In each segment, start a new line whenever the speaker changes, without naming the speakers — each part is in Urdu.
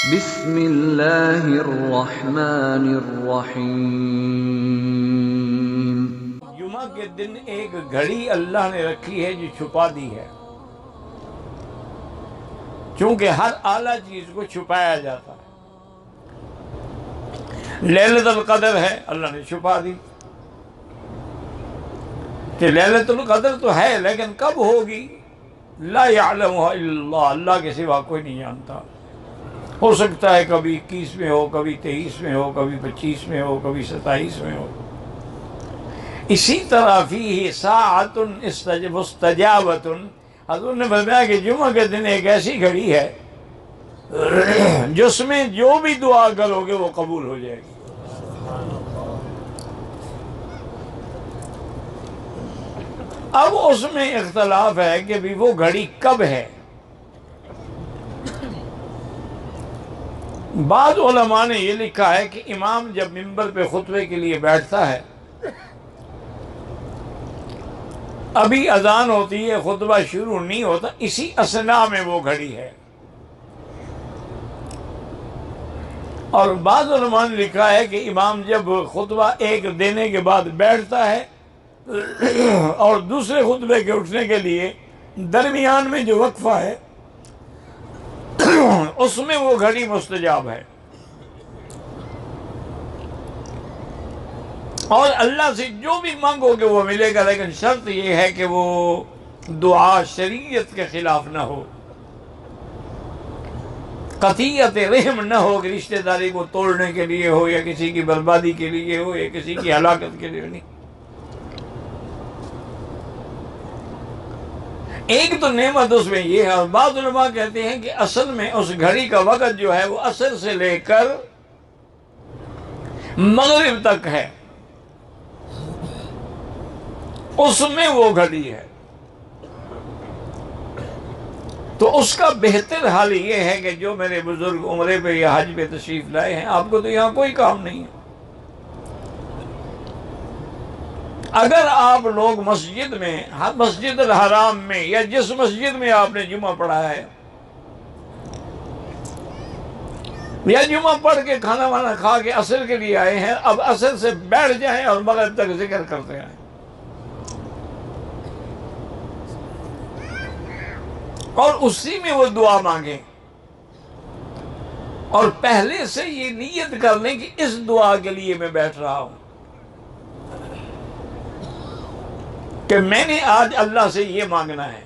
بسم اللہ الرحمن الرحیم۔
جمعہ کے دن ایک گھڑی اللہ نے رکھی ہے جو چھپا دی ہے، چونکہ ہر اعلیٰ چیز کو چھپایا جاتا ہے۔ لیلۃ القدر ہے، اللہ نے چھپا دی کہ لیلۃ القدر تو ہے لیکن کب ہوگی؟ لا یعلمها الا اللہ، اللہ کے سوا کوئی نہیں جانتا۔ ہو سکتا ہے کبھی 21 میں ہو، کبھی 23 میں ہو، کبھی 25 میں ہو، کبھی 27 میں ہو۔ اسی طرح فیہ ساعۃ مستجابۃ، حضور نے فرمایا کہ جمعہ کے دن ایک ایسی گھڑی ہے جس میں جو بھی دعا کرو گے وہ قبول ہو جائے گی۔ اب اس میں اختلاف ہے کہ بھی وہ گھڑی کب ہے۔ بعض علماء نے یہ لکھا ہے کہ امام جب منبر پہ خطبے کے لیے بیٹھتا ہے، ابھی اذان ہوتی ہے، خطبہ شروع نہیں ہوتا، اسی اثناء میں وہ گھڑی ہے۔ اور بعض علماء نے لکھا ہے کہ امام جب خطبہ ایک دینے کے بعد بیٹھتا ہے اور دوسرے خطبے کے اٹھنے کے لیے درمیان میں جو وقفہ ہے اس میں وہ گھڑی مستجاب ہے، اور اللہ سے جو بھی مانگو گے وہ ملے گا، لیکن شرط یہ ہے کہ وہ دعا شریعت کے خلاف نہ ہو، قطیعت رحم نہ ہو کہ رشتہ داری کو توڑنے کے لیے ہو، یا کسی کی بربادی کے لیے ہو، یا کسی کی ہلاکت کے لیے نہیں۔ ایک تو نعمت اس میں یہ ہے، اور بعض علماء کہتے ہیں کہ اصل میں اس گھڑی کا وقت جو ہے وہ عصر سے لے کر مغرب تک ہے، اس میں وہ گھڑی ہے۔ تو اس کا بہتر حال یہ ہے کہ جو میرے بزرگ عمرے پہ یا حج پہ تشریف لائے ہیں، آپ کو تو یہاں کوئی کام نہیں ہے، اگر آپ لوگ مسجد میں، مسجد الحرام میں، یا جس مسجد میں آپ نے جمعہ پڑھا ہے، یا جمعہ پڑھ کے کھانا وانا کھا کے عصر کے لیے آئے ہیں، اب عصر سے بیٹھ جائیں اور مغرب تک ذکر کرتے آئیں، اور اسی میں وہ دعا مانگیں، اور پہلے سے یہ نیت کر لیں کہ اس دعا کے لیے میں بیٹھ رہا ہوں، کہ میں نے آج اللہ سے یہ مانگنا ہے۔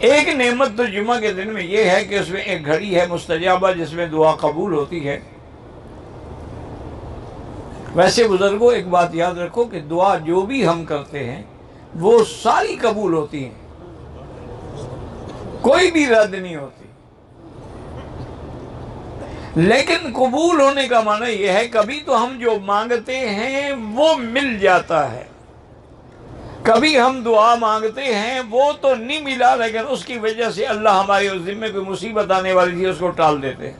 ایک نعمت تو جمعہ کے دن میں یہ ہے کہ اس میں ایک گھڑی ہے مستجابہ جس میں دعا قبول ہوتی ہے۔ ویسے بزرگوں ایک بات یاد رکھو کہ دعا جو بھی ہم کرتے ہیں وہ ساری قبول ہوتی ہیں، کوئی بھی رد نہیں ہوتی، لیکن قبول ہونے کا معنی یہ ہے کبھی تو ہم جو مانگتے ہیں وہ مل جاتا ہے، کبھی ہم دعا مانگتے ہیں وہ تو نہیں ملا، لیکن اس کی وجہ سے اللہ ہمارے اس ذمے کوئی مصیبت آنے والی تھی اس کو ٹال دیتے ہیں۔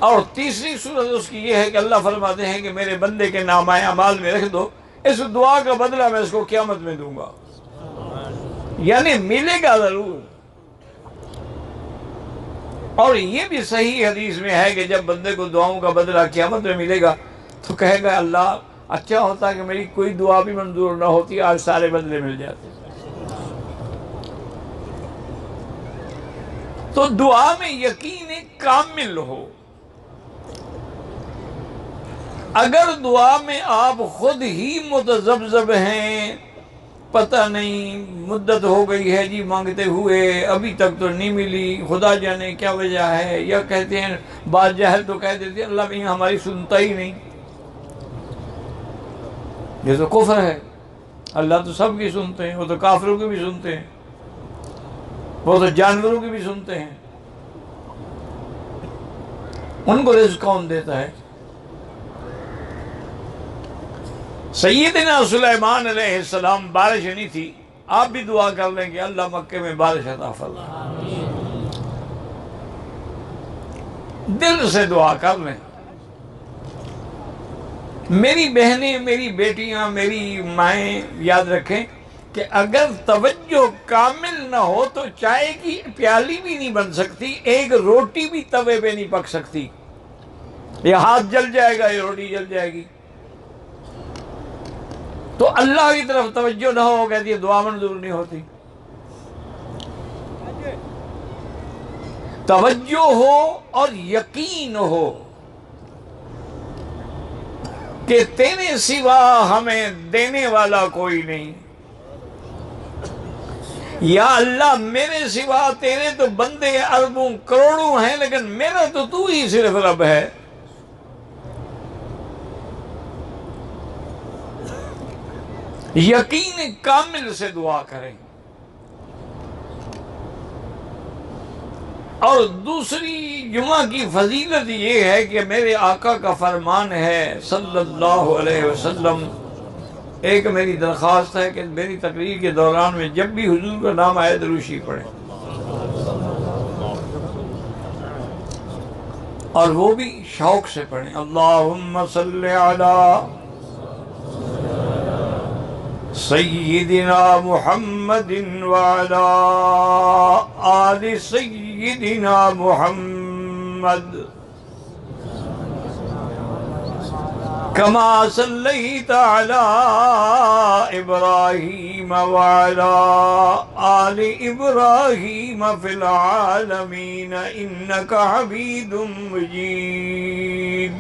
اور تیسری صورت اس کی یہ ہے کہ اللہ فرماتے ہیں کہ میرے بندے کے نامہ اعمال میں رکھ دو، اس دعا کا بدلہ میں اس کو قیامت میں دوں گا، یعنی ملے گا ضرور۔ اور یہ بھی صحیح حدیث میں ہے کہ جب بندے کو دعاؤں کا بدلہ قیامت میں ملے گا تو کہے گا اللہ اچھا ہوتا کہ میری کوئی دعا بھی منظور نہ ہوتی، آج سارے بدلے مل جاتے۔ تو دعا میں یقین کامل ہو۔ اگر دعا میں آپ خود ہی متذبذب ہیں، پتہ نہیں مدت ہو گئی ہے جی مانگتے ہوئے ابھی تک تو نہیں ملی، خدا جانے کیا وجہ ہے، یا کہتے ہیں بعض جاہل تو کہہ دیتے ہیں اللہ بھی ہماری سنتا ہی نہیں، یہ تو کفر ہے۔ اللہ تو سب کی سنتے ہیں، وہ تو کافروں کی بھی سنتے ہیں، وہ تو جانوروں کی بھی سنتے ہیں، ان کو رزق کون دیتا ہے؟ سیدنا سلیمان علیہ السلام، بارش نہیں تھی، آپ بھی دعا کر لیں کہ اللہ مکے میں بارش عطا فرما، دل سے دعا کر لیں۔ میری بہنیں، میری بیٹیاں، میری مائیں یاد رکھیں کہ اگر توجہ کامل نہ ہو تو چائے کی پیالی بھی نہیں بن سکتی، ایک روٹی بھی توے پہ نہیں پک سکتی، یہ ہاتھ جل جائے گا، یہ روٹی جل جائے گی۔ تو اللہ کی طرف توجہ نہ ہو، کہتی ہے دعا منظور نہیں ہوتی۔ توجہ ہو اور یقین ہو کہ تیرے سوا ہمیں دینے والا کوئی نہیں، یا اللہ میرے سوا تیرے تو بندے اربوں کروڑوں ہیں، لیکن میرا تو ہی صرف رب ہے۔ یقین کامل سے دعا کریں۔ اور دوسری جمعہ کی فضیلت یہ ہے کہ میرے آقا کا فرمان ہے صلی اللہ علیہ وسلم، ایک میری درخواست ہے کہ میری تقریر کے دوران میں جب بھی حضور کا نام آئے دروشی پڑھیں، اور وہ بھی شوق سے پڑھیں۔ اللہم صلی علی سیدنا محمد وعلی آل سیدنا محمد کما صلیت علی ابراہیم وعلی آل ابراہیم فی العالمین انک حمید مجید۔